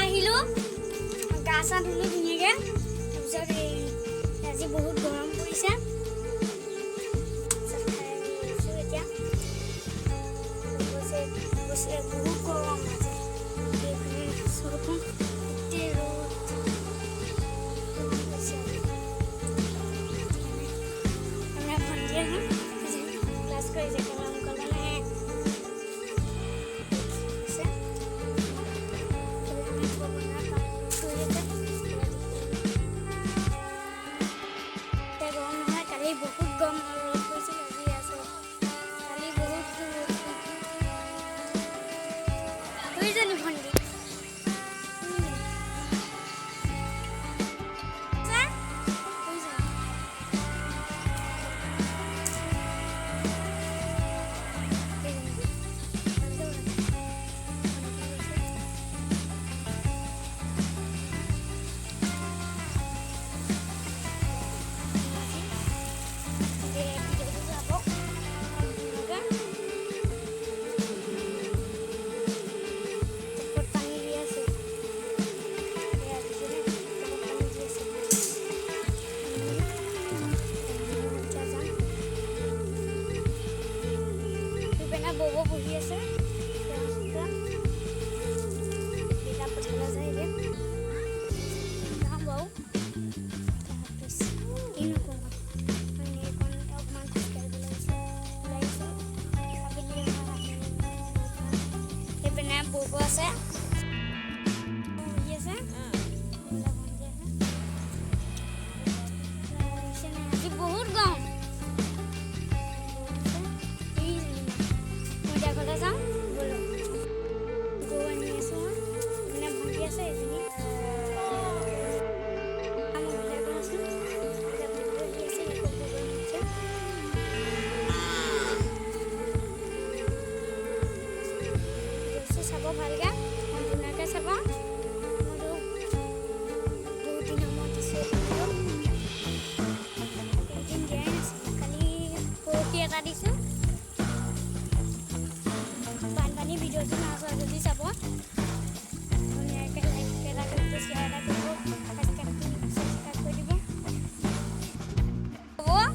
আহিলোঁ গা চা ধুলোঁ ধুনীয়াকৈ তাৰপিছত আজি বহুত গৰম পৰিছে এতিয়া বহুত গৰম আমরা ভন্টিয়ে ক্লাস করেছে কেমন করলে না গরম নহয় কালি বহুত গরম রোদ পড়ছিল আজি আছে কালি বহুত তুই জানি ভন্টি ববো বহি আছে এটা পঠালা যায় রে নাম বাউ তাহলে ইনো কোন মানে কোন অপমান করে বলেছে লাইছে আবিলি এবেনা ববো আছে ইয়েছে বহুত গরম যাম বলো গোয়া নিয়ে আসো মানে ভুটি আছে এজনী চাব ভালকৈ সম্পূৰ্ণকৈ চাব মইতো বহুত দিনৰ মূৰত দিছোঁ এদিন দিয়াই নাছিলোঁ কালি পৰহি এটা দিছোঁ বানপানী ভিডিঅ'টো নাচোৱা যদি চাব ধুনীয়াকৈ লাইক এটা কৰিব শ্বেয়াৰ এটা কৰিব ছাবস্ক্ৰাইব কৰি দিব হ'ব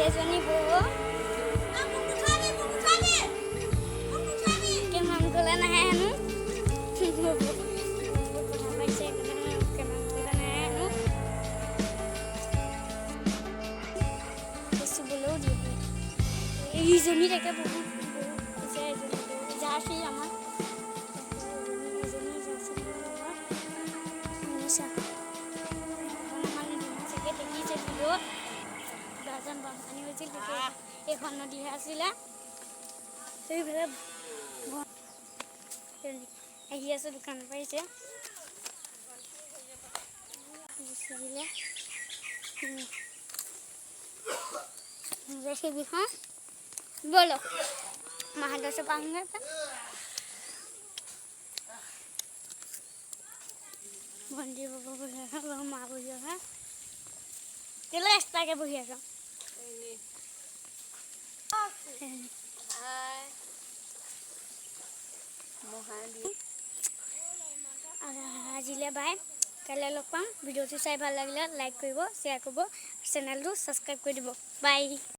এজনী বৌ কেমেৰান গ'লে নাহে হেনো কথা পাইছে কেমেৰান গ'লে নাহে হেনো বেচিবলৈও দিয়ে এইজনী তাকে বহুত হৈছে এজনী জাৰ্চি আমাৰ এজনী জাৰ্চি শুনিছা মানে চাগে দেখিছে ভিডিঅ'ত বাজান বানপানী হৈছিল তেতিয়া এইখন নদীহে আছিলে সেইফালে আহি আছে দোকান পাৰিছে রেসিপি हाँ बोलो महादो से पाऊंगा भंडी बाबा बोलिया है माँ बोलिया है किला एक्स्ट्रा के बोलिया है আজিলে বাই কাইলৈ লগ পাম ভিডিঅ'টো চাই ভাল লাগিলে লাইক কৰিব শ্বেয়াৰ কৰিব চেনেলটো ছাবস্ক্ৰাইব কৰি দিব বাই